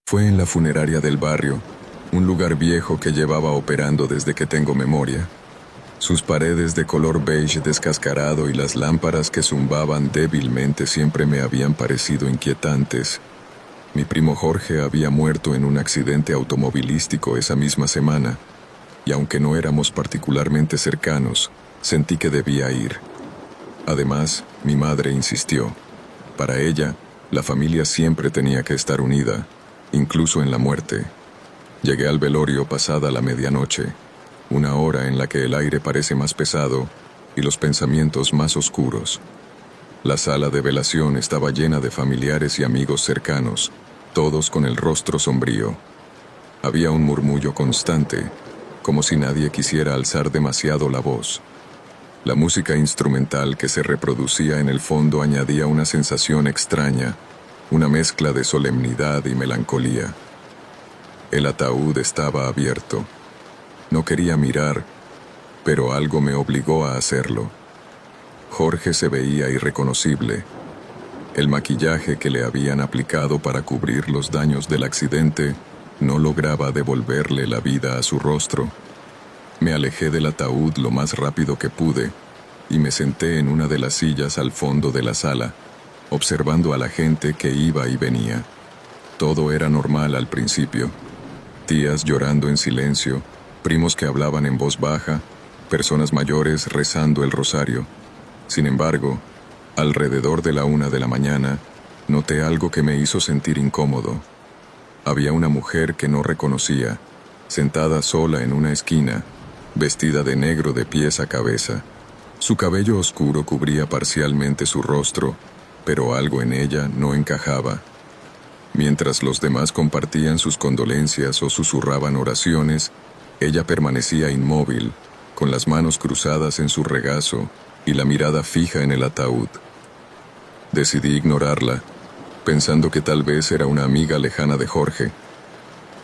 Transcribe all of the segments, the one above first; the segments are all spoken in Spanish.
Fue en la funeraria del barrio, un lugar viejo que llevaba operando desde que tengo memoria. Sus paredes de color beige descascarado y las lámparas que zumbaban débilmente siempre me habían parecido inquietantes. Mi primo Jorge había muerto en un accidente automovilístico esa misma semana, y aunque no éramos particularmente cercanos, sentí que debía ir. Además, mi madre insistió. Para ella, la familia siempre tenía que estar unida, incluso en la muerte. Llegué al velorio pasada la medianoche, una hora en la que el aire parece más pesado y los pensamientos más oscuros. La sala de velación estaba llena de familiares y amigos cercanos, todos con el rostro sombrío. Había un murmullo constante, como si nadie quisiera alzar demasiado la voz. La música instrumental que se reproducía en el fondo añadía una sensación extraña, una mezcla de solemnidad y melancolía. El ataúd estaba abierto. No quería mirar, pero algo me obligó a hacerlo. Jorge se veía irreconocible. El maquillaje que le habían aplicado para cubrir los daños del accidente no lograba devolverle la vida a su rostro. Me alejé del ataúd lo más rápido que pude y me senté en una de las sillas al fondo de la sala, observando a la gente que iba y venía. Todo era normal al principio. Tías llorando en silencio, primos que hablaban en voz baja, personas mayores rezando el rosario. Sin embargo, alrededor de la 1 de la mañana, noté algo que me hizo sentir incómodo. Había una mujer que no reconocía, sentada sola en una esquina, vestida de negro de pies a cabeza. Su cabello oscuro cubría parcialmente su rostro, pero algo en ella no encajaba. Mientras los demás compartían sus condolencias o susurraban oraciones, ella permanecía inmóvil, con las manos cruzadas en su regazo y la mirada fija en el ataúd. Decidí ignorarla, pensando que tal vez era una amiga lejana de Jorge,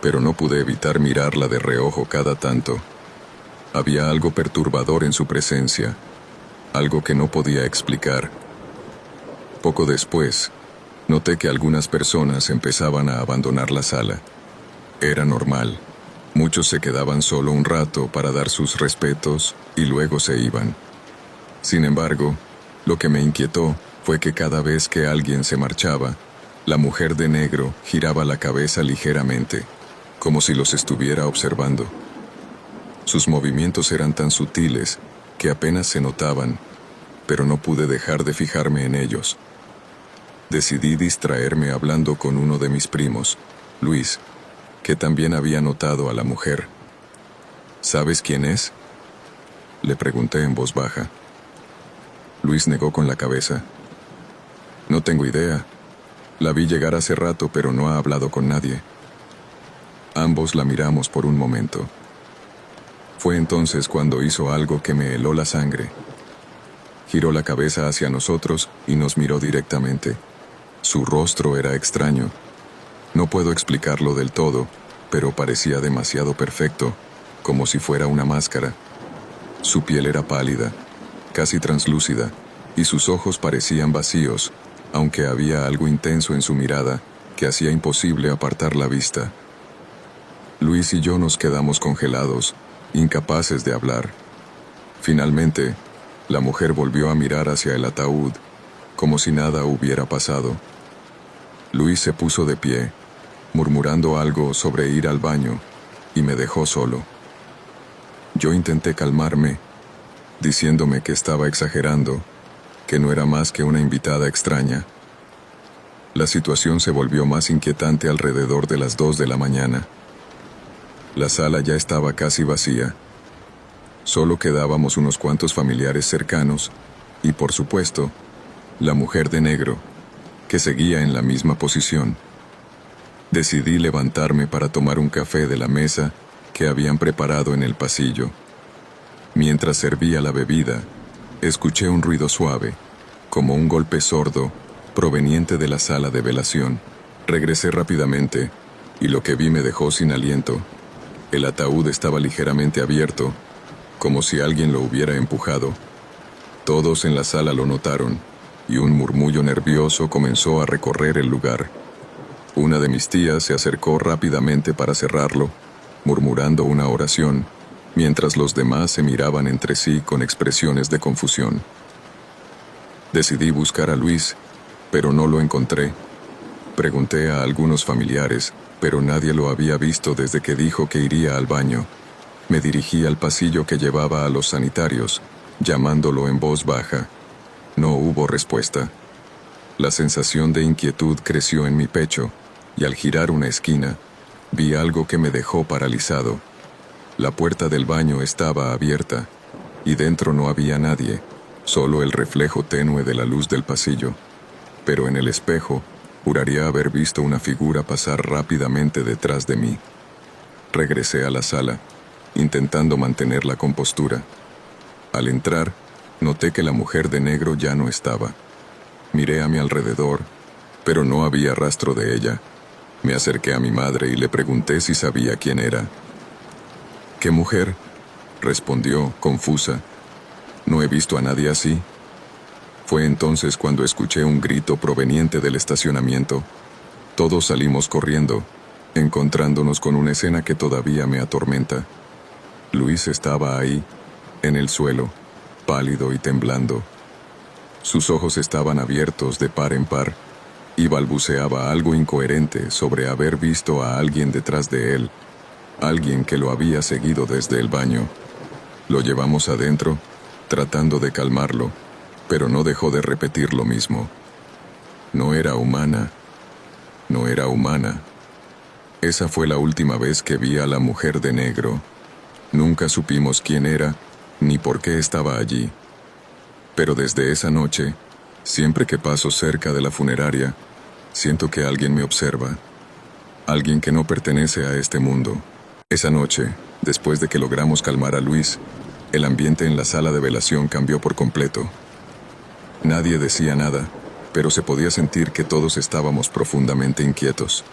pero no pude evitar mirarla de reojo cada tanto. Había algo perturbador en su presencia, algo que no podía explicar. Poco después, noté que algunas personas empezaban a abandonar la sala. Era normal. Muchos se quedaban solo un rato para dar sus respetos y luego se iban. Sin embargo, lo que me inquietó fue que cada vez que alguien se marchaba, la mujer de negro giraba la cabeza ligeramente, como si los estuviera observando. Sus movimientos eran tan sutiles que apenas se notaban, pero no pude dejar de fijarme en ellos. Decidí distraerme hablando con uno de mis primos, Luis, que también había notado a la mujer. ¿Sabes quién es?, le pregunté en voz baja. Luis negó con la cabeza. No tengo idea. La vi llegar hace rato, pero no ha hablado con nadie. Ambos la miramos por un momento. Fue entonces cuando hizo algo que me heló la sangre. Giró la cabeza hacia nosotros y nos miró directamente. Su rostro era extraño. No puedo explicarlo del todo, pero parecía demasiado perfecto, como si fuera una máscara. Su piel era pálida, casi translúcida, y sus ojos parecían vacíos, aunque había algo intenso en su mirada que hacía imposible apartar la vista. Luis y yo nos quedamos congelados, incapaces de hablar. Finalmente, la mujer volvió a mirar hacia el ataúd, como si nada hubiera pasado. Luis se puso de pie, murmurando algo sobre ir al baño, y me dejó solo. Yo intenté calmarme, diciéndome que estaba exagerando, que no era más que una invitada extraña. La situación se volvió más inquietante alrededor de las 2 de la mañana. La sala ya estaba casi vacía. Solo quedábamos unos cuantos familiares cercanos y, por supuesto, la mujer de negro, que seguía en la misma posición. Decidí levantarme para tomar un café de la mesa que habían preparado en el pasillo. Mientras servía la bebida, escuché un ruido suave, como un golpe sordo, proveniente de la sala de velación. Regresé rápidamente, y lo que vi me dejó sin aliento. El ataúd estaba ligeramente abierto, como si alguien lo hubiera empujado. Todos en la sala lo notaron, y un murmullo nervioso comenzó a recorrer el lugar. Una de mis tías se acercó rápidamente para cerrarlo, murmurando una oración, mientras los demás se miraban entre sí con expresiones de confusión. Decidí buscar a Luis, pero no lo encontré. Pregunté a algunos familiares, pero nadie lo había visto desde que dijo que iría al baño. Me dirigí al pasillo que llevaba a los sanitarios, llamándolo en voz baja. No hubo respuesta. La sensación de inquietud creció en mi pecho, y al girar una esquina, vi algo que me dejó paralizado. La puerta del baño estaba abierta, y dentro no había nadie, solo el reflejo tenue de la luz del pasillo. Pero en el espejo, juraría haber visto una figura pasar rápidamente detrás de mí. Regresé a la sala, intentando mantener la compostura. Al entrar, noté que la mujer de negro ya no estaba. Miré a mi alrededor, pero no había rastro de ella. Me acerqué a mi madre y le pregunté si sabía quién era. ¿Qué mujer?, respondió, confusa. No he visto a nadie así. Fue entonces cuando escuché un grito proveniente del estacionamiento. Todos salimos corriendo, encontrándonos con una escena que todavía me atormenta. Luis estaba ahí, en el suelo, pálido y temblando. Sus ojos estaban abiertos de par en par, y balbuceaba algo incoherente sobre haber visto a alguien detrás de él, alguien que lo había seguido desde el baño. Lo llevamos adentro, tratando de calmarlo, pero no dejó de repetir lo mismo. No era humana, no era humana. Esa fue la última vez que vi a la mujer de negro. Nunca supimos quién era, ni por qué estaba allí. Pero desde esa noche, siempre que paso cerca de la funeraria, siento que alguien me observa. Alguien que no pertenece a este mundo. Esa noche, después de que logramos calmar a Luis, el ambiente en la sala de velación cambió por completo. Nadie decía nada, pero se podía sentir que todos estábamos profundamente inquietos.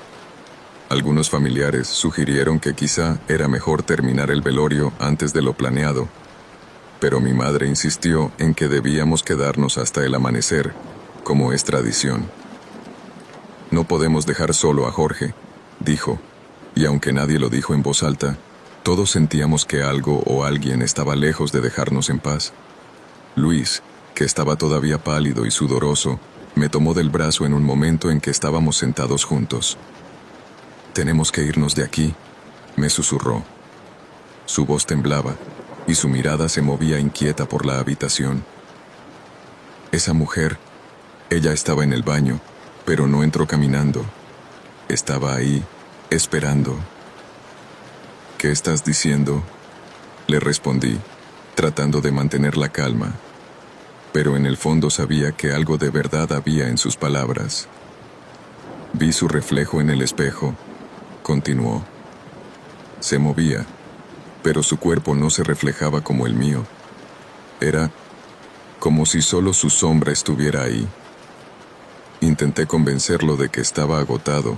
Algunos familiares sugirieron que quizá era mejor terminar el velorio antes de lo planeado, pero mi madre insistió en que debíamos quedarnos hasta el amanecer, como es tradición. No podemos dejar solo a Jorge, dijo, y aunque nadie lo dijo en voz alta, todos sentíamos que algo o alguien estaba lejos de dejarnos en paz. Luis, que estaba todavía pálido y sudoroso, me tomó del brazo en un momento en que estábamos sentados juntos. «Tenemos que irnos de aquí», me susurró. Su voz temblaba, y su mirada se movía inquieta por la habitación. Esa mujer, ella estaba en el baño, pero no entró caminando. Estaba ahí, esperando. «¿Qué estás diciendo?», le respondí, tratando de mantener la calma. Pero en el fondo sabía que algo de verdad había en sus palabras. «Vi su reflejo en el espejo», continuó. Se movía, pero su cuerpo no se reflejaba como el mío. Era como si solo su sombra estuviera ahí. Intenté convencerlo de que estaba agotado,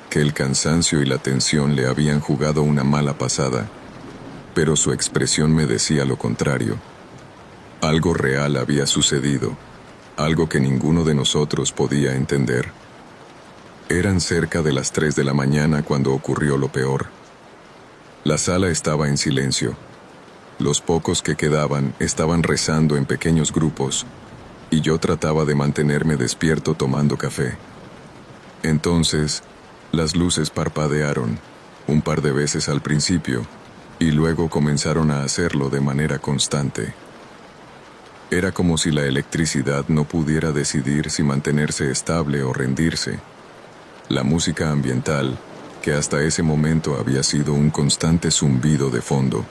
que el cansancio y la tensión le habían jugado una mala pasada, pero su expresión me decía lo contrario. Algo real había sucedido, algo que ninguno de nosotros podía entender. Eran cerca de las 3 de la mañana cuando ocurrió lo peor. La sala estaba en silencio. Los pocos que quedaban estaban rezando en pequeños grupos, y yo trataba de mantenerme despierto tomando café. Entonces, las luces parpadearon, un par de veces al principio, y luego comenzaron a hacerlo de manera constante. Era como si la electricidad no pudiera decidir si mantenerse estable o rendirse. La música ambiental, que hasta ese momento había sido un constante zumbido de fondo,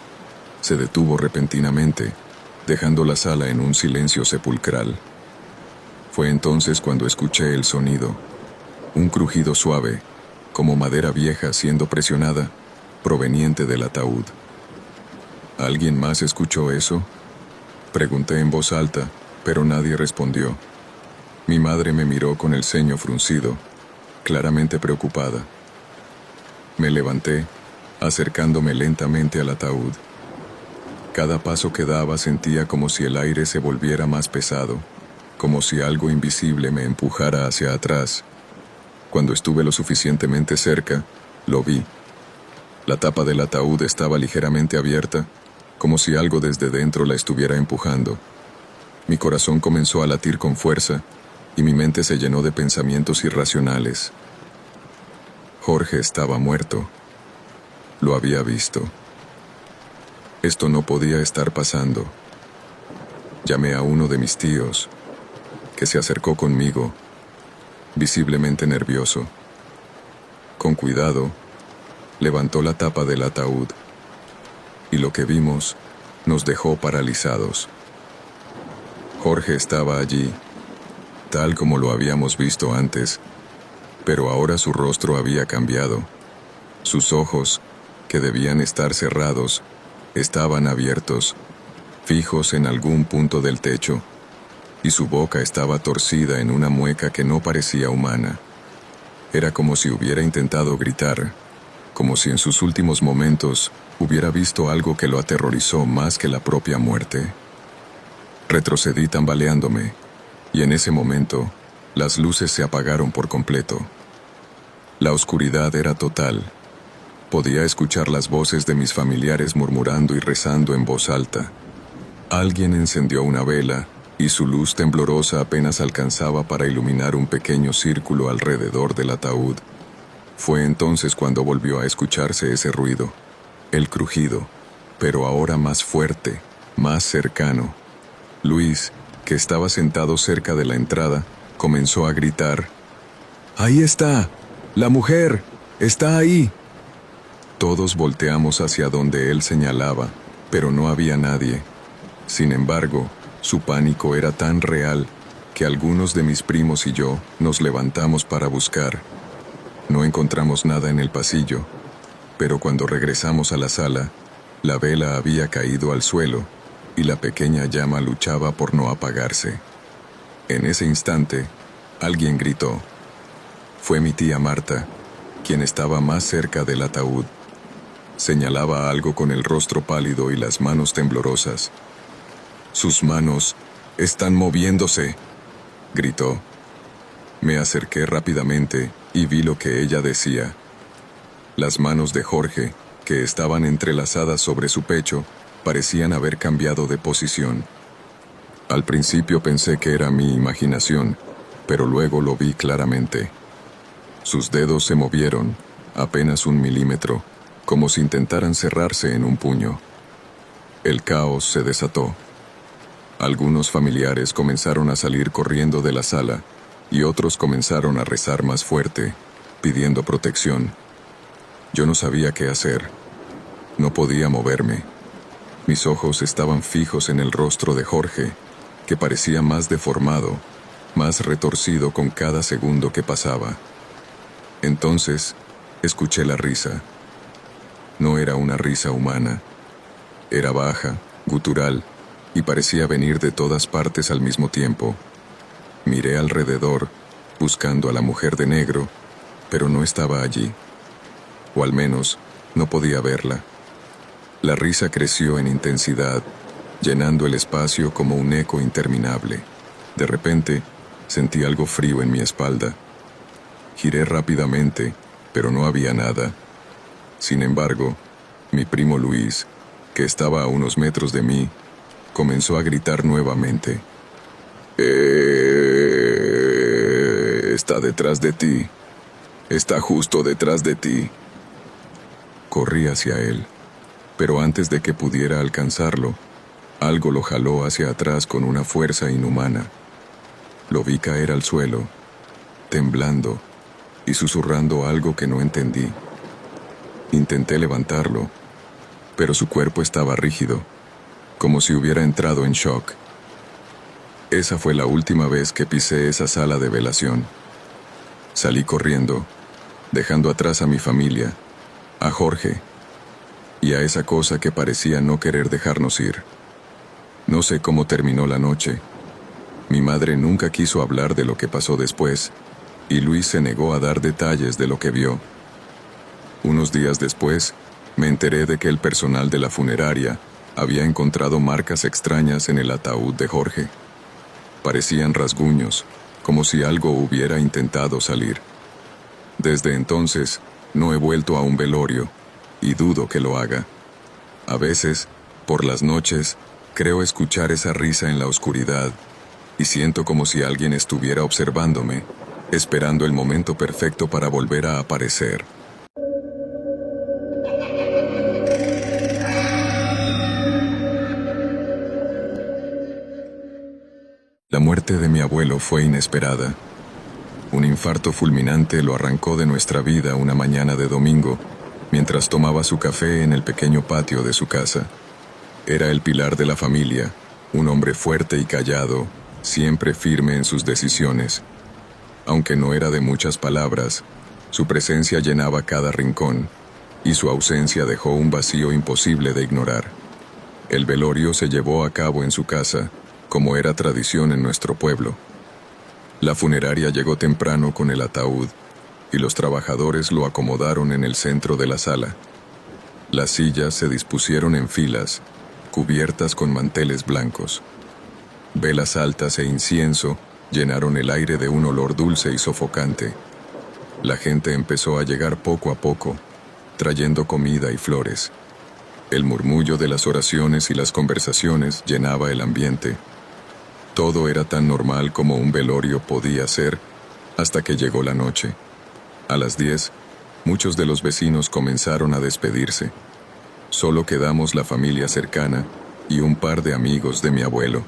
se detuvo repentinamente, dejando la sala en un silencio sepulcral. Fue entonces cuando escuché el sonido, un crujido suave, como madera vieja siendo presionada, proveniente del ataúd. ¿Alguien más escuchó eso?, pregunté en voz alta, pero nadie respondió. Mi madre me miró con el ceño fruncido, claramente preocupada. Me levanté, acercándome lentamente al ataúd. Cada paso que daba sentía como si el aire se volviera más pesado, como si algo invisible me empujara hacia atrás. Cuando estuve lo suficientemente cerca, lo vi. La tapa del ataúd estaba ligeramente abierta, como si algo desde dentro la estuviera empujando. Mi corazón comenzó a latir con fuerza, y mi mente se llenó de pensamientos irracionales. Jorge estaba muerto. Lo había visto. Esto no podía estar pasando. Llamé a uno de mis tíos, que se acercó conmigo, visiblemente nervioso. Con cuidado, levantó la tapa del ataúd, y lo que vimos nos dejó paralizados. Jorge estaba allí, tal como lo habíamos visto antes, pero ahora su rostro había cambiado. Sus ojos, que debían estar cerrados, estaban abiertos, fijos en algún punto del techo, y su boca estaba torcida en una mueca que no parecía humana. Era como si hubiera intentado gritar, como si en sus últimos momentos hubiera visto algo que lo aterrorizó más que la propia muerte. Retrocedí tambaleándome, y en ese momento, las luces se apagaron por completo. La oscuridad era total. Podía escuchar las voces de mis familiares murmurando y rezando en voz alta. Alguien encendió una vela, y su luz temblorosa apenas alcanzaba para iluminar un pequeño círculo alrededor del ataúd. Fue entonces cuando volvió a escucharse ese ruido, el crujido, pero ahora más fuerte, más cercano. Luis, que estaba sentado cerca de la entrada, comenzó a gritar: «¡Ahí está! ¡La mujer! ¡Está ahí!». Todos volteamos hacia donde él señalaba, pero no había nadie. Sin embargo, su pánico era tan real que algunos de mis primos y yo nos levantamos para buscar. No encontramos nada en el pasillo, pero cuando regresamos a la sala, la vela había caído al suelo y la pequeña llama luchaba por no apagarse. En ese instante, alguien gritó. Fue mi tía Marta, quien estaba más cerca del ataúd. Señalaba algo con el rostro pálido y las manos temblorosas. «Sus manos están moviéndose», gritó. Me acerqué rápidamente y vi lo que ella decía. Las manos de Jorge, que estaban entrelazadas sobre su pecho, parecían haber cambiado de posición. Al principio pensé que era mi imaginación, pero luego lo vi claramente. Sus dedos se movieron, apenas 1 milímetro, como si intentaran cerrarse en un puño. El caos se desató. Algunos familiares comenzaron a salir corriendo de la sala y otros comenzaron a rezar más fuerte, pidiendo protección. Yo no sabía qué hacer. No podía moverme. Mis ojos estaban fijos en el rostro de Jorge, que parecía más deformado, más retorcido con cada segundo que pasaba. Entonces, escuché la risa. No era una risa humana. Era baja, gutural, y parecía venir de todas partes al mismo tiempo. Miré alrededor, buscando a la mujer de negro, pero no estaba allí. O al menos, no podía verla. La risa creció en intensidad, llenando el espacio como un eco interminable. De repente, sentí algo frío en mi espalda. Giré rápidamente, pero no había nada. Sin embargo, mi primo Luis, que estaba a unos metros de mí, comenzó a gritar nuevamente. Está detrás de ti. Está justo detrás de ti». Corrí hacia él, pero antes de que pudiera alcanzarlo, algo lo jaló hacia atrás con una fuerza inhumana. Lo vi caer al suelo, temblando y susurrando algo que no entendí. Intenté levantarlo, pero su cuerpo estaba rígido, como si hubiera entrado en shock. Esa fue la última vez que pisé esa sala de velación. Salí corriendo, dejando atrás a mi familia, a Jorge, y a esa cosa que parecía no querer dejarnos ir. No sé cómo terminó la noche. Mi madre nunca quiso hablar de lo que pasó después, y Luis se negó a dar detalles de lo que vio. Unos días después, me enteré de que el personal de la funeraria Había encontrado marcas extrañas en el ataúd de Jorge. Parecían rasguños, como si algo hubiera intentado salir. Desde entonces, no he vuelto a un velorio, y dudo que lo haga. A veces, por las noches, creo escuchar esa risa en la oscuridad, y siento como si alguien estuviera observándome, esperando el momento perfecto para volver a aparecer. La muerte de mi abuelo fue inesperada. Un infarto fulminante lo arrancó de nuestra vida una mañana de domingo, mientras tomaba su café en el pequeño patio de su casa. Era el pilar de la familia, un hombre fuerte y callado, siempre firme en sus decisiones. Aunque no era de muchas palabras, su presencia llenaba cada rincón, y su ausencia dejó un vacío imposible de ignorar. El velorio se llevó a cabo en su casa, como era tradición en nuestro pueblo. La funeraria llegó temprano con el ataúd, y los trabajadores lo acomodaron en el centro de la sala. Las sillas se dispusieron en filas, cubiertas con manteles blancos. Velas altas e incienso llenaron el aire de un olor dulce y sofocante. La gente empezó a llegar poco a poco, trayendo comida y flores. El murmullo de las oraciones y las conversaciones llenaba el ambiente. Todo era tan normal como un velorio podía ser, hasta que llegó la noche. A las 10, muchos de los vecinos comenzaron a despedirse. Solo quedamos la familia cercana y un par de amigos de mi abuelo.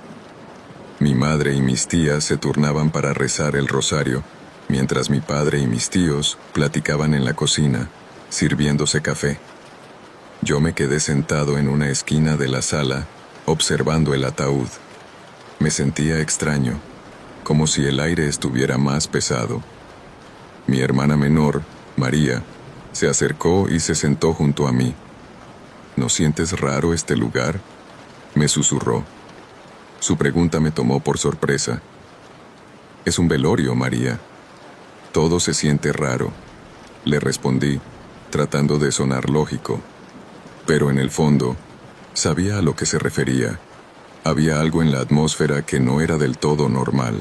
Mi madre y mis tías se turnaban para rezar el rosario, mientras mi padre y mis tíos platicaban en la cocina, sirviéndose café. Yo me quedé sentado en una esquina de la sala, observando el ataúd. Me sentía extraño, como si el aire estuviera más pesado. Mi hermana menor, María, se acercó y se sentó junto a mí. ¿No sientes raro este lugar?, me susurró. Su pregunta me tomó por sorpresa. Es un velorio, María. Todo se siente raro, le respondí, tratando de sonar lógico. Pero en el fondo, sabía a lo que se refería. Había algo en la atmósfera que no era del todo normal.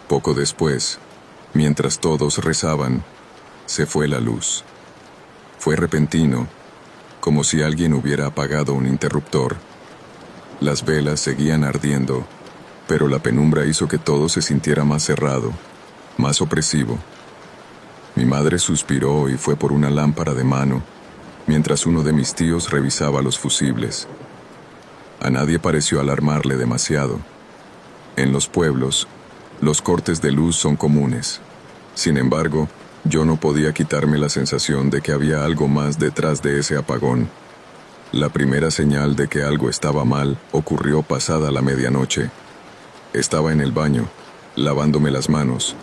Poco después, mientras todos rezaban, se fue la luz. Fue repentino, como si alguien hubiera apagado un interruptor. Las velas seguían ardiendo, pero la penumbra hizo que todo se sintiera más cerrado, más opresivo. Mi madre suspiró y fue por una lámpara de mano, mientras uno de mis tíos revisaba los fusibles. A nadie pareció alarmarle demasiado. En los pueblos, los cortes de luz son comunes. Sin embargo, yo no podía quitarme la sensación de que había algo más detrás de ese apagón. La primera señal de que algo estaba mal ocurrió pasada la medianoche. Estaba en el baño, lavándome las manos,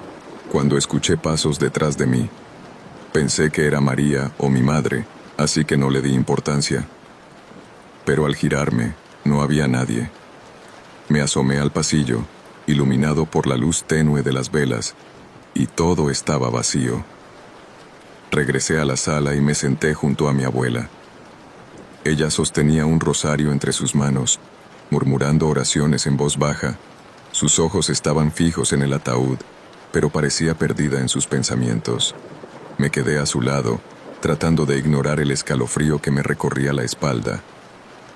cuando escuché pasos detrás de mí. Pensé que era María o mi madre, así que no le di importancia. Pero al girarme, no había nadie. Me asomé al pasillo, iluminado por la luz tenue de las velas, y todo estaba vacío. Regresé a la sala y me senté junto a mi abuela. Ella sostenía un rosario entre sus manos, murmurando oraciones en voz baja. Sus ojos estaban fijos en el ataúd, pero parecía perdida en sus pensamientos. Me quedé a su lado, tratando de ignorar el escalofrío que me recorría la espalda.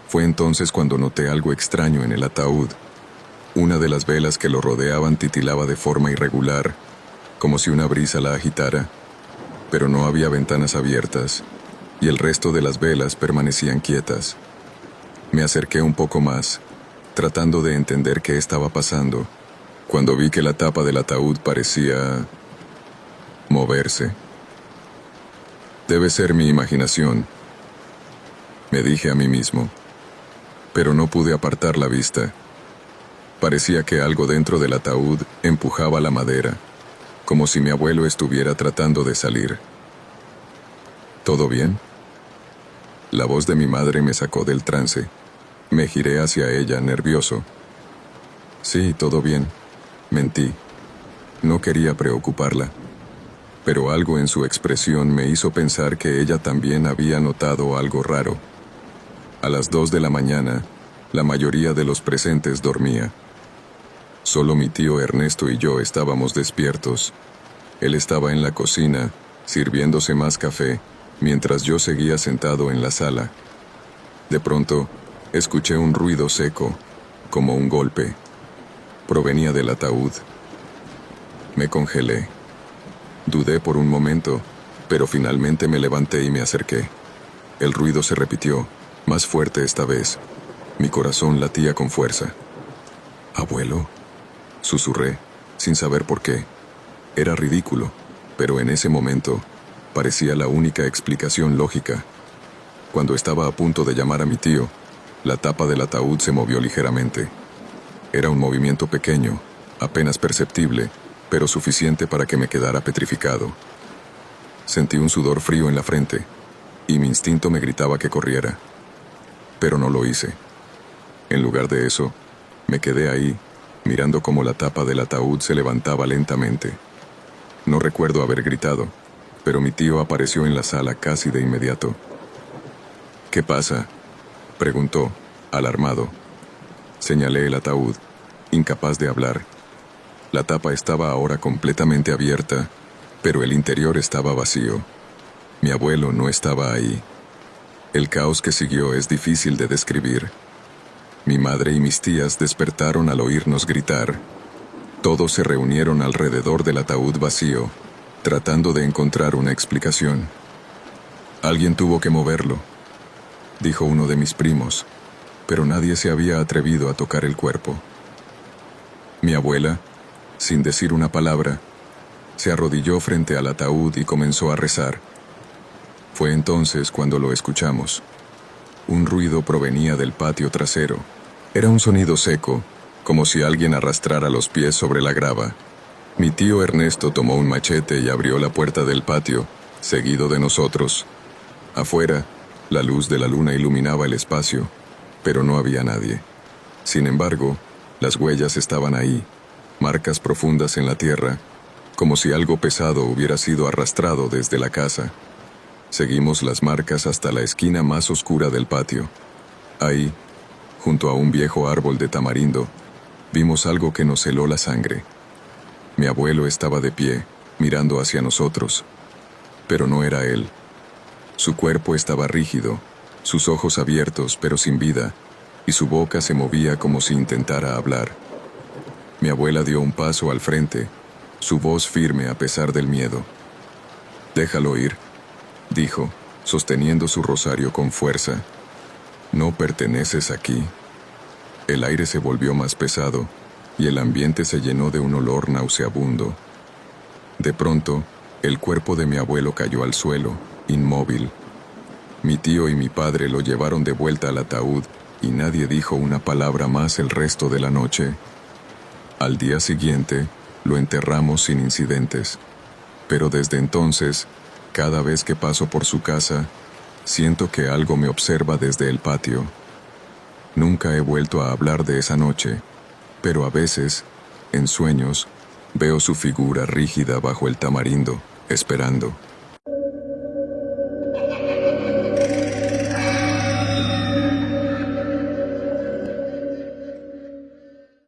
Fue entonces cuando noté algo extraño en el ataúd. Una de las velas que lo rodeaban titilaba de forma irregular, como si una brisa la agitara, pero no había ventanas abiertas, y el resto de las velas permanecían quietas. Me acerqué un poco más, tratando de entender qué estaba pasando, cuando vi que la tapa del ataúd parecía moverse. Debe ser mi imaginación, me dije a mí mismo, pero no pude apartar la vista. Parecía que algo dentro del ataúd empujaba la madera, como si mi abuelo estuviera tratando de salir. ¿Todo bien?, la voz de mi madre me sacó del trance. Me giré hacia ella, nervioso. Sí, todo bien, mentí. No quería preocuparla, pero algo en su expresión me hizo pensar que ella también había notado algo raro. A las 2 de la mañana, la mayoría de los presentes dormía. Solo mi tío Ernesto y yo estábamos despiertos. Él estaba en la cocina, sirviéndose más café, mientras yo seguía sentado en la sala. De pronto, escuché un ruido seco, como un golpe. Provenía del ataúd. Me congelé. Dudé por un momento, pero finalmente me levanté y me acerqué. El ruido se repitió, más fuerte esta vez. Mi corazón latía con fuerza. «¿Abuelo?», susurré, sin saber por qué. Era ridículo, pero en ese momento parecía la única explicación lógica. Cuando estaba a punto de llamar a mi tío, la tapa del ataúd se movió ligeramente. Era un movimiento pequeño, apenas perceptible, pero suficiente para que me quedara petrificado. Sentí un sudor frío en la frente, y mi instinto me gritaba que corriera. Pero no lo hice. En lugar de eso, me quedé ahí, mirando cómo la tapa del ataúd se levantaba lentamente. No recuerdo haber gritado, pero mi tío apareció en la sala casi de inmediato. «¿Qué pasa?», preguntó, alarmado. Señalé el ataúd, incapaz de hablar. La tapa estaba ahora completamente abierta, pero el interior estaba vacío. Mi abuelo no estaba ahí. El caos que siguió es difícil de describir. Mi madre y mis tías despertaron al oírnos gritar. Todos se reunieron alrededor del ataúd vacío, tratando de encontrar una explicación. «Alguien tuvo que moverlo», dijo uno de mis primos, pero nadie se había atrevido a tocar el cuerpo. Mi abuela, sin decir una palabra, se arrodilló frente al ataúd y comenzó a rezar. Fue entonces cuando lo escuchamos. Un ruido provenía del patio trasero. Era un sonido seco, como si alguien arrastrara los pies sobre la grava. Mi tío Ernesto tomó un machete y abrió la puerta del patio, seguido de nosotros. Afuera, la luz de la luna iluminaba el espacio, pero no había nadie. Sin embargo, las huellas estaban ahí, marcas profundas en la tierra, como si algo pesado hubiera sido arrastrado desde la casa. Seguimos las marcas hasta la esquina más oscura del patio. Ahí, junto a un viejo árbol de tamarindo, vimos algo que nos heló la sangre. Mi abuelo estaba de pie, mirando hacia nosotros, pero no era él. Su cuerpo estaba rígido, sus ojos abiertos pero sin vida, y su boca se movía como si intentara hablar. Mi abuela dio un paso al frente, su voz firme a pesar del miedo. «Déjalo ir», dijo, sosteniendo su rosario con fuerza. «No perteneces aquí». El aire se volvió más pesado, y el ambiente se llenó de un olor nauseabundo. De pronto, el cuerpo de mi abuelo cayó al suelo, inmóvil. Mi tío y mi padre lo llevaron de vuelta al ataúd, y nadie dijo una palabra más el resto de la noche. Al día siguiente, lo enterramos sin incidentes. Pero desde entonces, cada vez que paso por su casa, siento que algo me observa desde el patio. Nunca he vuelto a hablar de esa noche, pero a veces, en sueños, veo su figura rígida bajo el tamarindo, esperando.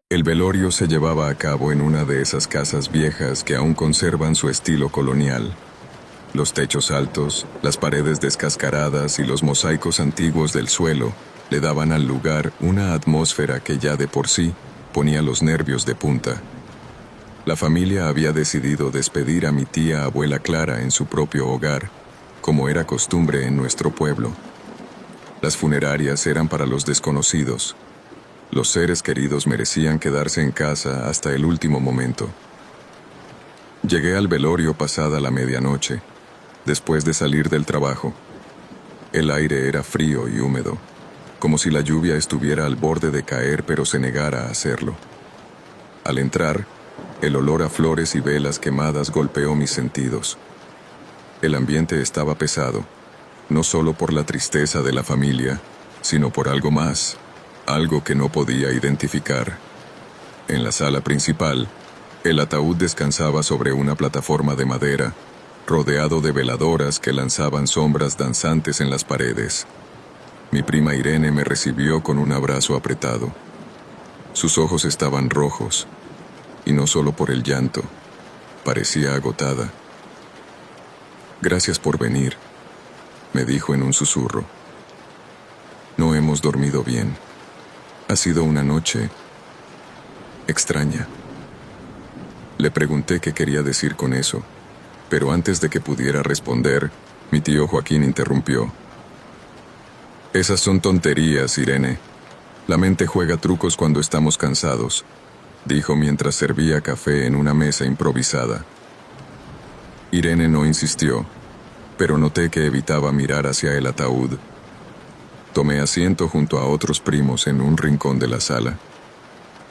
El velorio se llevaba a cabo en una de esas casas viejas que aún conservan su estilo colonial. Los techos altos, las paredes descascaradas y los mosaicos antiguos del suelo le daban al lugar una atmósfera que ya de por sí ponía los nervios de punta. La familia había decidido despedir a mi tía abuela Clara en su propio hogar, como era costumbre en nuestro pueblo. Las funerarias eran para los desconocidos. Los seres queridos merecían quedarse en casa hasta el último momento. Llegué al velorio pasada la medianoche, después de salir del trabajo. El aire era frío y húmedo, como si la lluvia estuviera al borde de caer pero se negara a hacerlo. Al entrar, el olor a flores y velas quemadas golpeó mis sentidos. El ambiente estaba pesado, no solo por la tristeza de la familia, sino por algo más, algo que no podía identificar. En la sala principal, el ataúd descansaba sobre una plataforma de madera, rodeado de veladoras que lanzaban sombras danzantes en las paredes. Mi prima Irene me recibió con un abrazo apretado. Sus ojos estaban rojos, y no solo por el llanto, parecía agotada. Gracias por venir, me dijo en un susurro. No hemos dormido bien. Ha sido una noche extraña. Le pregunté qué quería decir con eso, pero antes de que pudiera responder, mi tío Joaquín interrumpió. Esas son tonterías, Irene. La mente juega trucos cuando estamos cansados, dijo mientras servía café en una mesa improvisada. Irene no insistió, pero noté que evitaba mirar hacia el ataúd. Tomé asiento junto a otros primos en un rincón de la sala.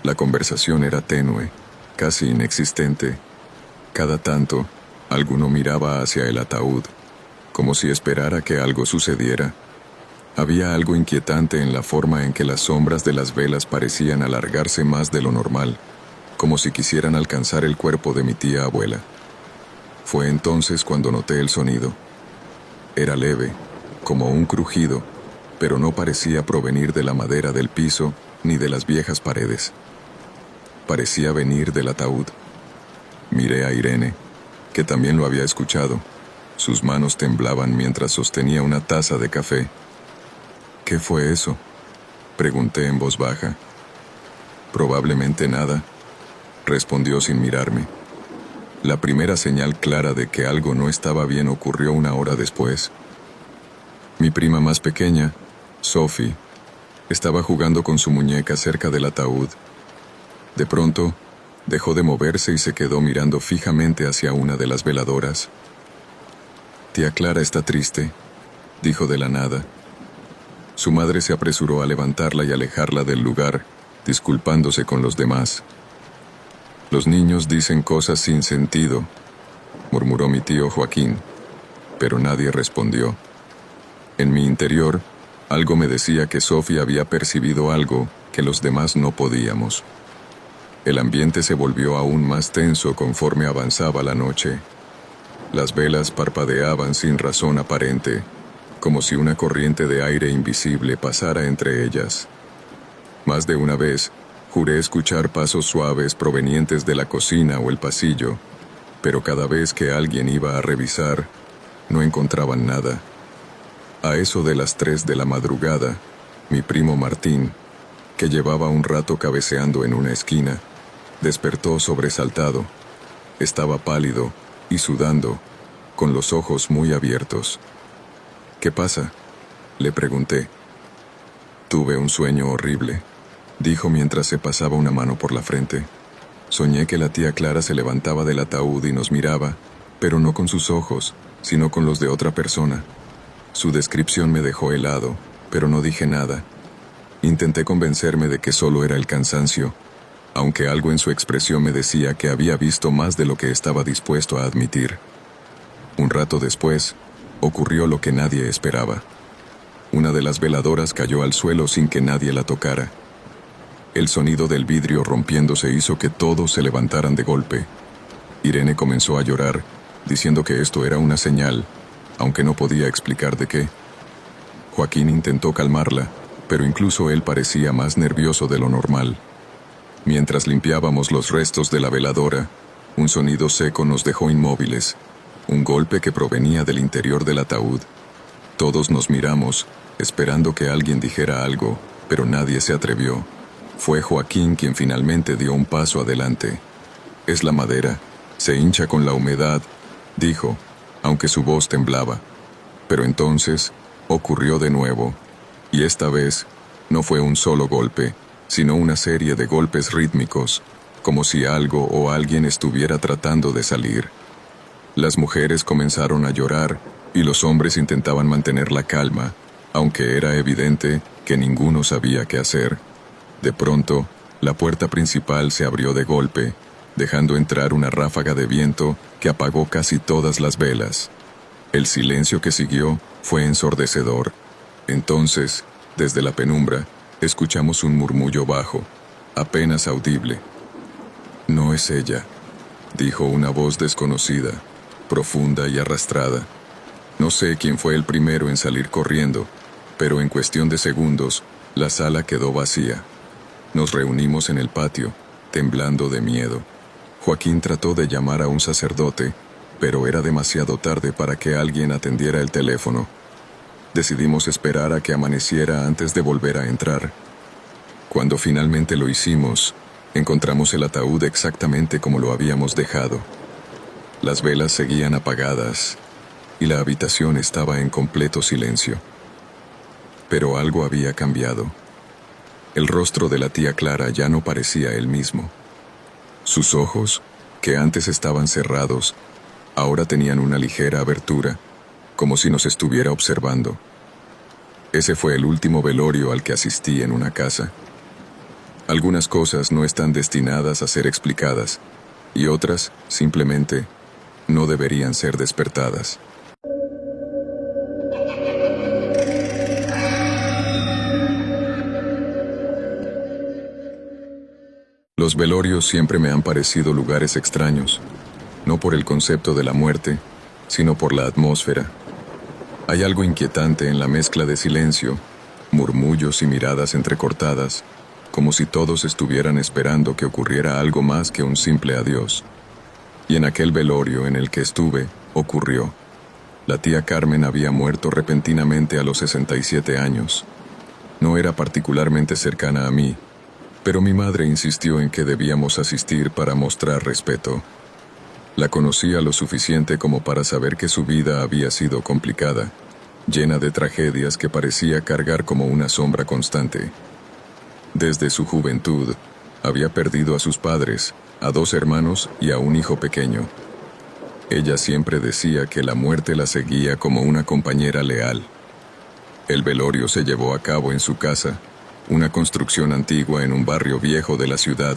La conversación era tenue, casi inexistente. Cada tanto, alguno miraba hacia el ataúd, como si esperara que algo sucediera. Había algo inquietante en la forma en que las sombras de las velas parecían alargarse más de lo normal, como si quisieran alcanzar el cuerpo de mi tía abuela. Fue entonces cuando noté el sonido. Era leve, como un crujido, pero no parecía provenir de la madera del piso ni de las viejas paredes. Parecía venir del ataúd. Miré a Irene, que también lo había escuchado. Sus manos temblaban mientras sostenía una taza de café. ¿Qué fue eso?, pregunté en voz baja. Probablemente nada, respondió sin mirarme. La primera señal clara de que algo no estaba bien ocurrió una hora después. Mi prima más pequeña, Sophie, estaba jugando con su muñeca cerca del ataúd. De pronto, dejó de moverse y se quedó mirando fijamente hacia una de las veladoras. Tía Clara está triste, dijo de la nada. Su madre se apresuró a levantarla y alejarla del lugar, disculpándose con los demás. Los niños dicen cosas sin sentido, murmuró mi tío Joaquín, pero nadie respondió. En mi interior, algo me decía que Sophie había percibido algo que los demás no podíamos. El ambiente se volvió aún más tenso conforme avanzaba la noche. Las velas parpadeaban sin razón aparente, como si una corriente de aire invisible pasara entre ellas. Más de una vez, juré escuchar pasos suaves provenientes de la cocina o el pasillo, pero cada vez que alguien iba a revisar, no encontraban nada. A eso de las 3 de la madrugada, mi primo Martín, que llevaba un rato cabeceando en una esquina, despertó sobresaltado. Estaba pálido y sudando, con los ojos muy abiertos. ¿Qué pasa?, le pregunté. Tuve un sueño horrible, dijo mientras se pasaba una mano por la frente. Soñé que la tía Clara se levantaba del ataúd y nos miraba, pero no con sus ojos, sino con los de otra persona. Su descripción me dejó helado, pero no dije nada. Intenté convencerme de que solo era el cansancio, aunque algo en su expresión me decía que había visto más de lo que estaba dispuesto a admitir. Un rato después, ocurrió lo que nadie esperaba. Una de las veladoras cayó al suelo sin que nadie la tocara. El sonido del vidrio rompiéndose hizo que todos se levantaran de golpe. Irene comenzó a llorar, diciendo que esto era una señal, aunque no podía explicar de qué. Joaquín intentó calmarla, pero incluso él parecía más nervioso de lo normal. Mientras limpiábamos los restos de la veladora, un sonido seco nos dejó inmóviles, un golpe que provenía del interior del ataúd. Todos nos miramos, esperando que alguien dijera algo, pero nadie se atrevió. Fue Joaquín quien finalmente dio un paso adelante. Es la madera, se hincha con la humedad, dijo, aunque su voz temblaba. Pero entonces, ocurrió de nuevo, y esta vez, no fue un solo golpe, sino una serie de golpes rítmicos, como si algo o alguien estuviera tratando de salir. Las mujeres comenzaron a llorar, y los hombres intentaban mantener la calma, aunque era evidente que ninguno sabía qué hacer. De pronto, la puerta principal se abrió de golpe, dejando entrar una ráfaga de viento que apagó casi todas las velas. El silencio que siguió fue ensordecedor. Entonces, desde la penumbra, escuchamos un murmullo bajo, apenas audible. «No es ella», dijo una voz desconocida, profunda y arrastrada. No sé quién fue el primero en salir corriendo, pero en cuestión de segundos, la sala quedó vacía. Nos reunimos en el patio, temblando de miedo. Joaquín trató de llamar a un sacerdote, pero era demasiado tarde para que alguien atendiera el teléfono. Decidimos esperar a que amaneciera antes de volver a entrar. Cuando finalmente lo hicimos, encontramos el ataúd exactamente como lo habíamos dejado. Las velas seguían apagadas y la habitación estaba en completo silencio. Pero algo había cambiado. El rostro de la tía Clara ya no parecía el mismo. Sus ojos, que antes estaban cerrados, ahora tenían una ligera abertura, como si nos estuviera observando. Ese fue el último velorio al que asistí en una casa. Algunas cosas no están destinadas a ser explicadas, y otras, simplemente, no deberían ser despertadas. Los velorios siempre me han parecido lugares extraños, no por el concepto de la muerte, sino por la atmósfera. Hay algo inquietante en la mezcla de silencio, murmullos y miradas entrecortadas, como si todos estuvieran esperando que ocurriera algo más que un simple adiós. Y en aquel velorio en el que estuve, ocurrió. La tía Carmen había muerto repentinamente a los 67 años. No era particularmente cercana a mí, pero mi madre insistió en que debíamos asistir para mostrar respeto. La conocía lo suficiente como para saber que su vida había sido complicada, llena de tragedias que parecía cargar como una sombra constante. Desde su juventud, había perdido a sus padres, a 2 hermanos y a un hijo pequeño. Ella siempre decía que la muerte la seguía como una compañera leal. El velorio se llevó a cabo en su casa, una construcción antigua en un barrio viejo de la ciudad.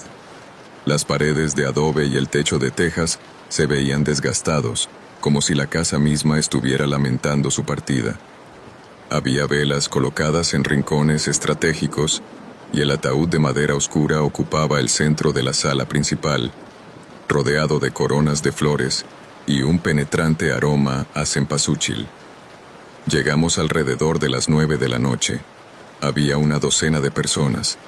Las paredes de adobe y el techo de tejas se veían desgastados, como si la casa misma estuviera lamentando su partida. Había velas colocadas en rincones estratégicos y el ataúd de madera oscura ocupaba el centro de la sala principal, rodeado de coronas de flores y un penetrante aroma a cempasúchil. Llegamos alrededor de las 9 de la noche. Había una docena de personas,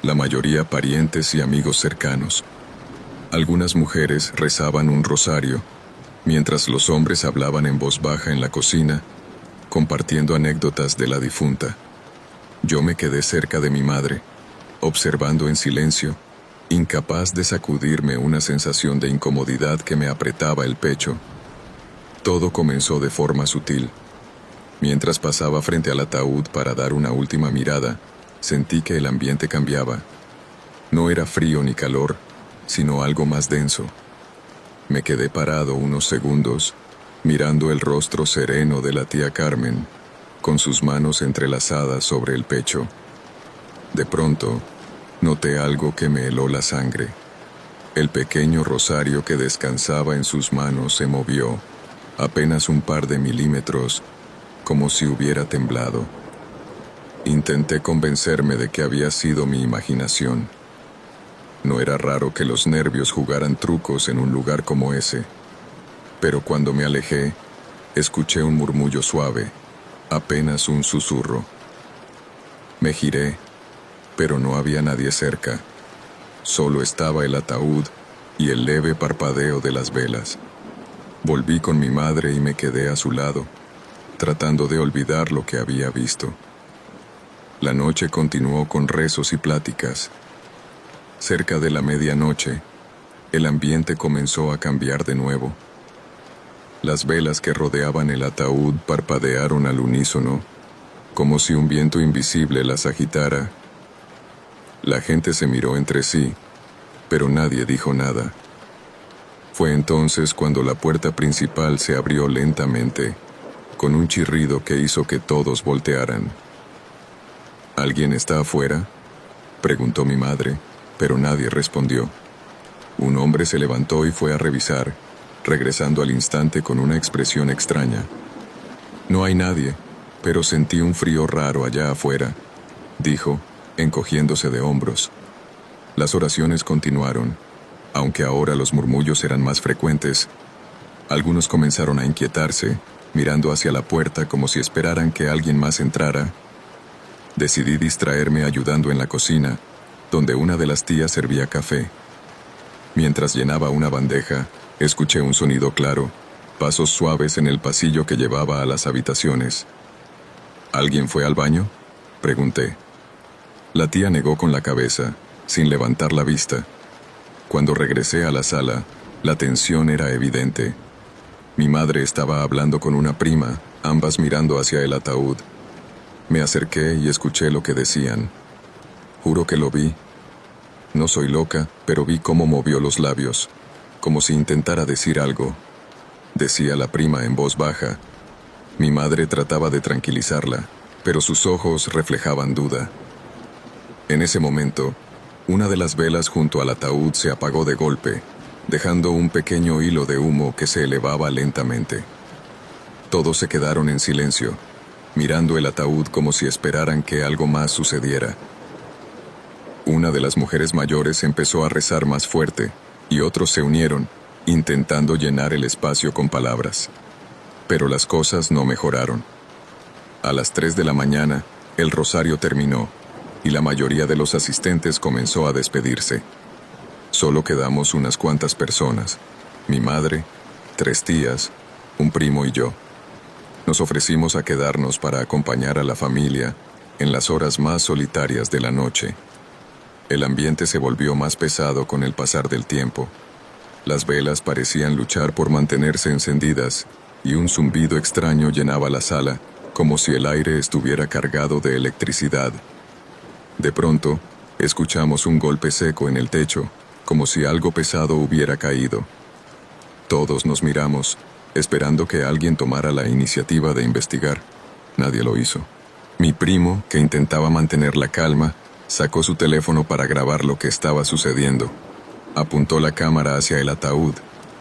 la mayoría parientes y amigos cercanos. Algunas mujeres rezaban un rosario, mientras los hombres hablaban en voz baja en la cocina, compartiendo anécdotas de la difunta. Yo me quedé cerca de mi madre, observando en silencio, incapaz de sacudirme una sensación de incomodidad que me apretaba el pecho. Todo comenzó de forma sutil. Mientras pasaba frente al ataúd para dar una última mirada, sentí que el ambiente cambiaba. No era frío ni calor, sino algo más denso. Me quedé parado unos segundos, mirando el rostro sereno de la tía Carmen, con sus manos entrelazadas sobre el pecho. De pronto, noté algo que me heló la sangre. El pequeño rosario que descansaba en sus manos se movió, apenas un par de milímetros, como si hubiera temblado. Intenté convencerme de que había sido mi imaginación. No era raro que los nervios jugaran trucos en un lugar como ese. Pero cuando me alejé, escuché un murmullo suave, apenas un susurro. Me giré, pero no había nadie cerca. Solo estaba el ataúd y el leve parpadeo de las velas. Volví con mi madre y me quedé a su lado, tratando de olvidar lo que había visto. La noche continuó con rezos y pláticas. Cerca de la medianoche, el ambiente comenzó a cambiar de nuevo. Las velas que rodeaban el ataúd parpadearon al unísono, como si un viento invisible las agitara. La gente se miró entre sí, pero nadie dijo nada. Fue entonces cuando la puerta principal se abrió lentamente, con un chirrido que hizo que todos voltearan. ¿Alguien está afuera?, preguntó mi madre, pero nadie respondió. Un hombre se levantó y fue a revisar, regresando al instante con una expresión extraña. No hay nadie, pero sentí un frío raro allá afuera, dijo, encogiéndose de hombros. Las oraciones continuaron, aunque ahora los murmullos eran más frecuentes. Algunos comenzaron a inquietarse, mirando hacia la puerta como si esperaran que alguien más entrara, Decidí distraerme ayudando en la cocina, donde una de las tías servía café. Mientras llenaba una bandeja, escuché un sonido claro, pasos suaves en el pasillo que llevaba a las habitaciones. ¿Alguien fue al baño?, pregunté. La tía negó con la cabeza, sin levantar la vista. Cuando regresé a la sala, la tensión era evidente. Mi madre estaba hablando con una prima, ambas mirando hacia el ataúd. Me acerqué y escuché lo que decían. Juro que lo vi. No soy loca, pero vi cómo movió los labios, como si intentara decir algo. Decía la prima en voz baja. Mi madre trataba de tranquilizarla, pero sus ojos reflejaban duda. En ese momento, una de las velas junto al ataúd se apagó de golpe, dejando un pequeño hilo de humo que se elevaba lentamente. Todos se quedaron en silencio, mirando el ataúd como si esperaran que algo más sucediera. Una de las mujeres mayores empezó a rezar más fuerte, y otros se unieron, intentando llenar el espacio con palabras. Pero las cosas no mejoraron. A las 3 de la mañana, el rosario terminó, y la mayoría de los asistentes comenzó a despedirse. Solo quedamos unas cuantas personas, mi madre, 3 tías, un primo y yo. Nos ofrecimos a quedarnos para acompañar a la familia en las horas más solitarias de la noche. El ambiente se volvió más pesado con el pasar del tiempo. Las velas parecían luchar por mantenerse encendidas, y un zumbido extraño llenaba la sala, como si el aire estuviera cargado de electricidad. De pronto, escuchamos un golpe seco en el techo, como si algo pesado hubiera caído. Todos nos miramos, esperando que alguien tomara la iniciativa de investigar. Nadie lo hizo. Mi primo, que intentaba mantener la calma, sacó su teléfono para grabar lo que estaba sucediendo. Apuntó la cámara hacia el ataúd,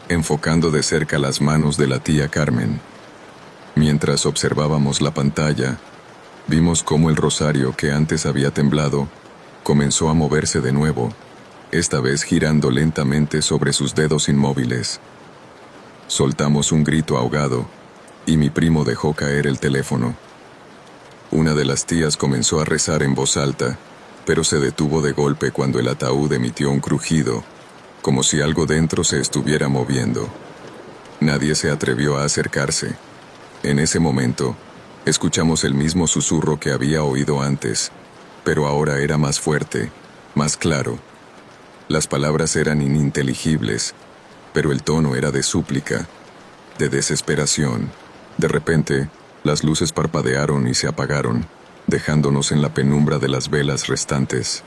enfocando de cerca las manos de la tía Carmen. Mientras observábamos la pantalla, vimos cómo el rosario que antes había temblado comenzó a moverse de nuevo, esta vez girando lentamente sobre sus dedos inmóviles. Soltamos un grito ahogado, y mi primo dejó caer el teléfono. Una de las tías comenzó a rezar en voz alta, pero se detuvo de golpe cuando el ataúd emitió un crujido, como si algo dentro se estuviera moviendo. Nadie se atrevió a acercarse. En ese momento, escuchamos el mismo susurro que había oído antes, pero ahora era más fuerte, más claro. Las palabras eran ininteligibles, pero el tono era de súplica, de desesperación. De repente, las luces parpadearon y se apagaron, dejándonos en la penumbra de las velas restantes.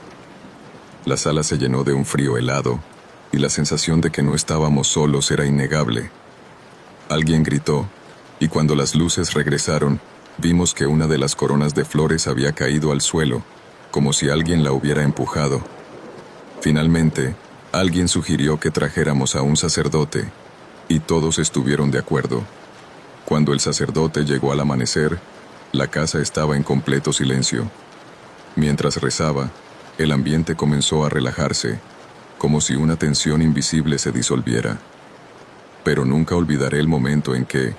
La sala se llenó de un frío helado, y la sensación de que no estábamos solos era innegable. Alguien gritó, y cuando las luces regresaron, vimos que una de las coronas de flores había caído al suelo, como si alguien la hubiera empujado. Finalmente, alguien sugirió que trajéramos a un sacerdote, y todos estuvieron de acuerdo. Cuando el sacerdote llegó al amanecer, la casa estaba en completo silencio. Mientras rezaba, el ambiente comenzó a relajarse, como si una tensión invisible se disolviera. Pero nunca olvidaré el momento en que,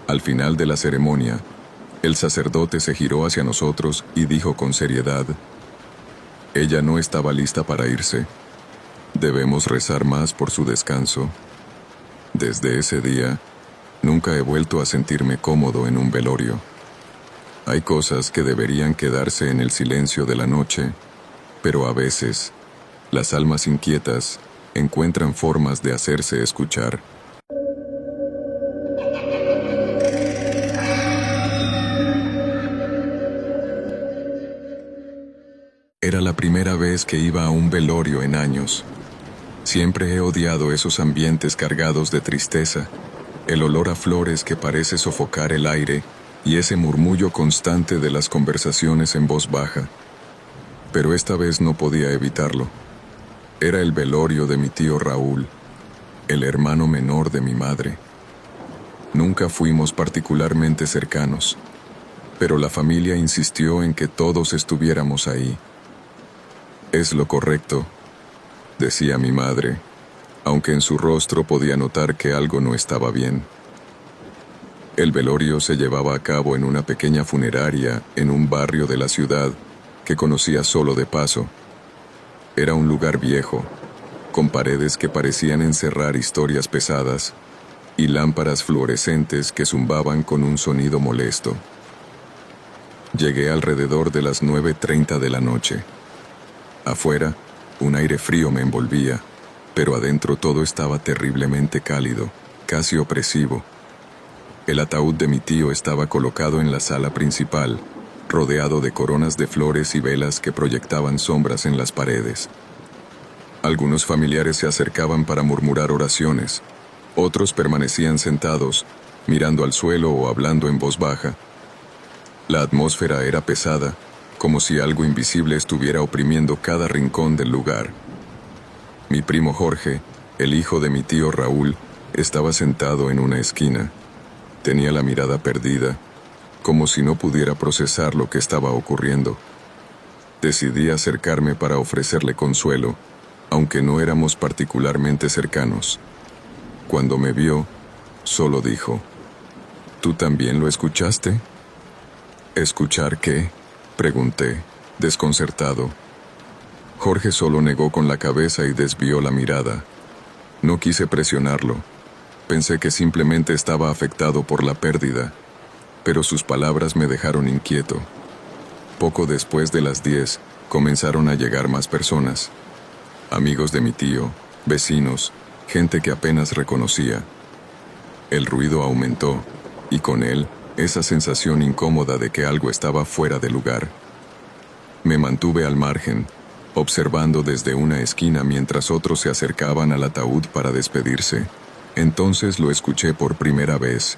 al final de la ceremonia, el sacerdote se giró hacia nosotros y dijo con seriedad: «Ella no estaba lista para irse. Debemos rezar más por su descanso». Desde ese día, nunca he vuelto a sentirme cómodo en un velorio. Hay cosas que deberían quedarse en el silencio de la noche, pero a veces, las almas inquietas encuentran formas de hacerse escuchar. Era la primera vez que iba a un velorio en años. Siempre he odiado esos ambientes cargados de tristeza, el olor a flores que parece sofocar el aire y ese murmullo constante de las conversaciones en voz baja. Pero esta vez no podía evitarlo. Era el velorio de mi tío Raúl, el hermano menor de mi madre. Nunca fuimos particularmente cercanos, pero la familia insistió en que todos estuviéramos ahí. «Es lo correcto», decía mi madre, aunque en su rostro podía notar que algo no estaba bien. El velorio se llevaba a cabo en una pequeña funeraria en un barrio de la ciudad que conocía solo de paso. Era un lugar viejo, con paredes que parecían encerrar historias pesadas y lámparas fluorescentes que zumbaban con un sonido molesto. Llegué alrededor de las 9:30 de la noche. Afuera, un aire frío me envolvía, pero adentro todo estaba terriblemente cálido, casi opresivo. El ataúd de mi tío estaba colocado en la sala principal, rodeado de coronas de flores y velas que proyectaban sombras en las paredes. Algunos familiares se acercaban para murmurar oraciones, otros permanecían sentados, mirando al suelo o hablando en voz baja. La atmósfera era pesada, como si algo invisible estuviera oprimiendo cada rincón del lugar. Mi primo Jorge, el hijo de mi tío Raúl, estaba sentado en una esquina. Tenía la mirada perdida, como si no pudiera procesar lo que estaba ocurriendo. Decidí acercarme para ofrecerle consuelo, aunque no éramos particularmente cercanos. Cuando me vio, solo dijo: ¿Tú también lo escuchaste? ¿Escuchar qué?, pregunté, desconcertado. Jorge solo negó con la cabeza y desvió la mirada. No quise presionarlo. Pensé que simplemente estaba afectado por la pérdida, pero sus palabras me dejaron inquieto. Poco después de las 10, comenzaron a llegar más personas. Amigos de mi tío, vecinos, gente que apenas reconocía. El ruido aumentó, y con él, esa sensación incómoda de que algo estaba fuera de lugar. Me mantuve al margen, observando desde una esquina mientras otros se acercaban al ataúd para despedirse. Entonces lo escuché por primera vez.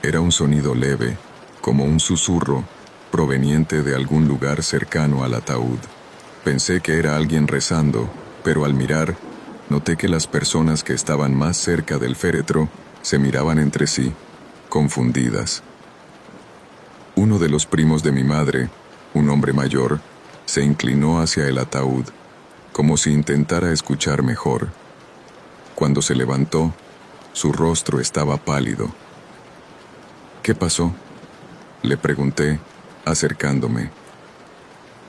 Era un sonido leve, como un susurro, proveniente de algún lugar cercano al ataúd. Pensé que era alguien rezando, pero al mirar, noté que las personas que estaban más cerca del féretro se miraban entre sí, confundidas. Uno de los primos de mi madre, un hombre mayor, se inclinó hacia el ataúd, como si intentara escuchar mejor. Cuando se levantó, su rostro estaba pálido. ¿Qué pasó?, le pregunté, acercándome.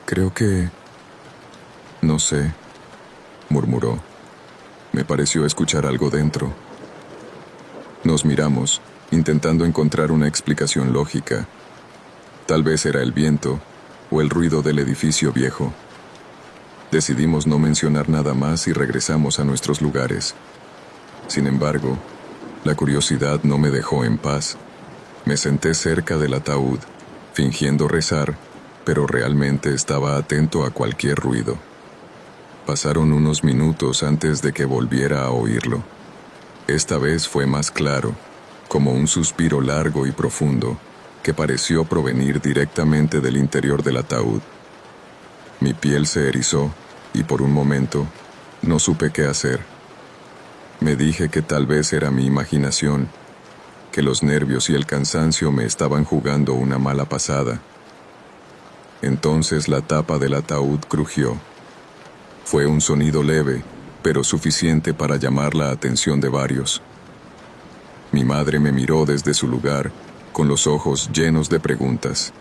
Creo que... no sé, murmuró. Me pareció escuchar algo dentro. Nos miramos, intentando encontrar una explicación lógica. Tal vez era el viento o el ruido del edificio viejo. Decidimos no mencionar nada más y regresamos a nuestros lugares. Sin embargo, la curiosidad no me dejó en paz. Me senté cerca del ataúd, fingiendo rezar, pero realmente estaba atento a cualquier ruido. Pasaron unos minutos antes de que volviera a oírlo. Esta vez fue más claro, como un suspiro largo y profundo, que pareció provenir directamente del interior del ataúd. Mi piel se erizó, y por un momento, no supe qué hacer. Me dije que tal vez era mi imaginación, que los nervios y el cansancio me estaban jugando una mala pasada. Entonces la tapa del ataúd crujió. Fue un sonido leve, pero suficiente para llamar la atención de varios. Mi madre me miró desde su lugar, con los ojos llenos de preguntas.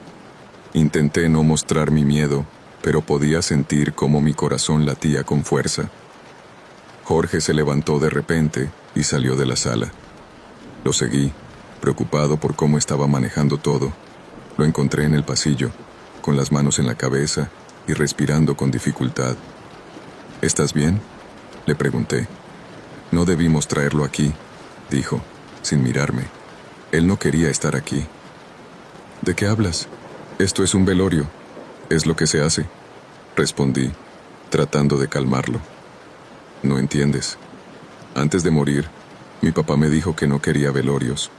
Intenté no mostrar mi miedo, pero podía sentir cómo mi corazón latía con fuerza. Jorge se levantó de repente y salió de la sala. Lo seguí, preocupado por cómo estaba manejando todo. Lo encontré en el pasillo, con las manos en la cabeza y respirando con dificultad. ¿Estás bien?, le pregunté. No debimos traerlo aquí, dijo, sin mirarme. Él no quería estar aquí. ¿De qué hablas? Esto es un velorio. Es lo que se hace, respondí, tratando de calmarlo. No entiendes. Antes de morir, mi papá me dijo que no quería velorios.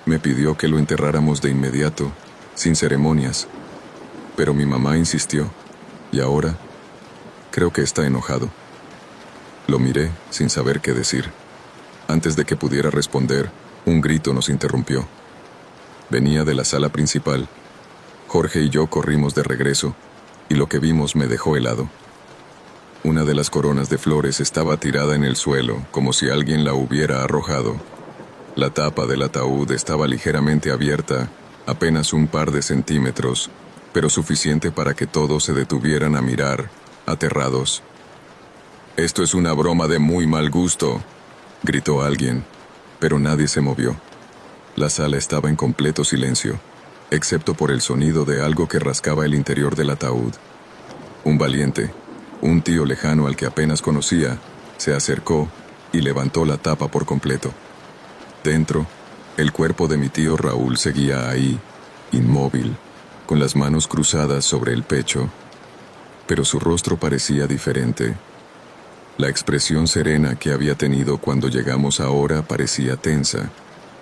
Me pidió que lo enterráramos de inmediato, sin ceremonias. Pero mi mamá insistió, y ahora creo que está enojado. Lo miré sin saber qué decir. Antes de que pudiera responder, un grito nos interrumpió. Venía de la sala principal. Jorge y yo corrimos de regreso, y lo que vimos me dejó helado. Una de las coronas de flores estaba tirada en el suelo, como si alguien la hubiera arrojado. La tapa del ataúd estaba ligeramente abierta, apenas un par de centímetros, pero suficiente para que todos se detuvieran a mirar, aterrados. «Esto es una broma de muy mal gusto», gritó alguien, pero nadie se movió. La sala estaba en completo silencio, excepto por el sonido de algo que rascaba el interior del ataúd. Un valiente, un tío lejano al que apenas conocía, se acercó y levantó la tapa por completo. Dentro, el cuerpo de mi tío Raúl seguía ahí, inmóvil, con las manos cruzadas sobre el pecho, pero su rostro parecía diferente. La expresión serena que había tenido cuando llegamos ahora parecía tensa,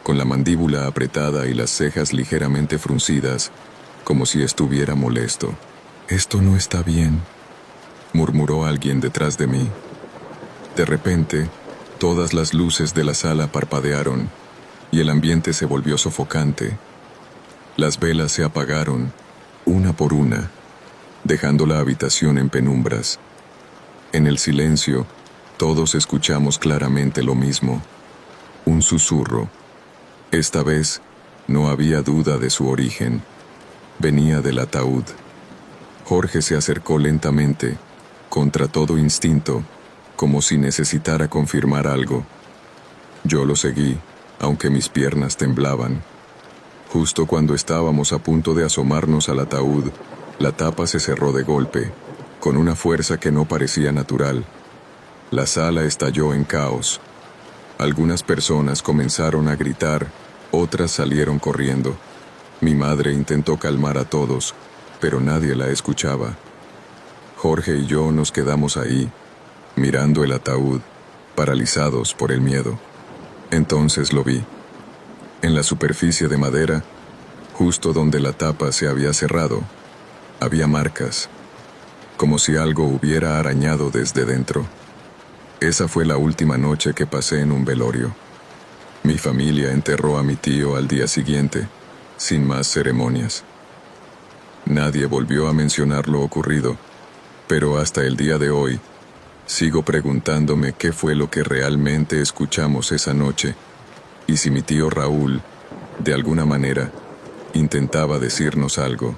con la mandíbula apretada y las cejas ligeramente fruncidas, como si estuviera molesto. «Esto no está bien», murmuró alguien detrás de mí. De repente, todas las luces de la sala parpadearon y el ambiente se volvió sofocante. Las velas se apagaron, una por una, dejando la habitación en penumbras. En el silencio, todos escuchamos claramente lo mismo. Un susurro. Esta vez, no había duda de su origen. Venía del ataúd. Jorge se acercó lentamente, contra todo instinto, como si necesitara confirmar algo. Yo lo seguí, aunque mis piernas temblaban. Justo cuando estábamos a punto de asomarnos al ataúd, la tapa se cerró de golpe, con una fuerza que no parecía natural. La sala estalló en caos. Algunas personas comenzaron a gritar, otras salieron corriendo. Mi madre intentó calmar a todos, pero nadie la escuchaba. Jorge y yo nos quedamos ahí, mirando el ataúd, paralizados por el miedo. Entonces lo vi. En la superficie de madera, justo donde la tapa se había cerrado, había marcas, como si algo hubiera arañado desde dentro. Esa fue la última noche que pasé en un velorio. Mi familia enterró a mi tío al día siguiente, sin más ceremonias. Nadie volvió a mencionar lo ocurrido, pero hasta el día de hoy, sigo preguntándome qué fue lo que realmente escuchamos esa noche, y si mi tío Raúl, de alguna manera, intentaba decirnos algo.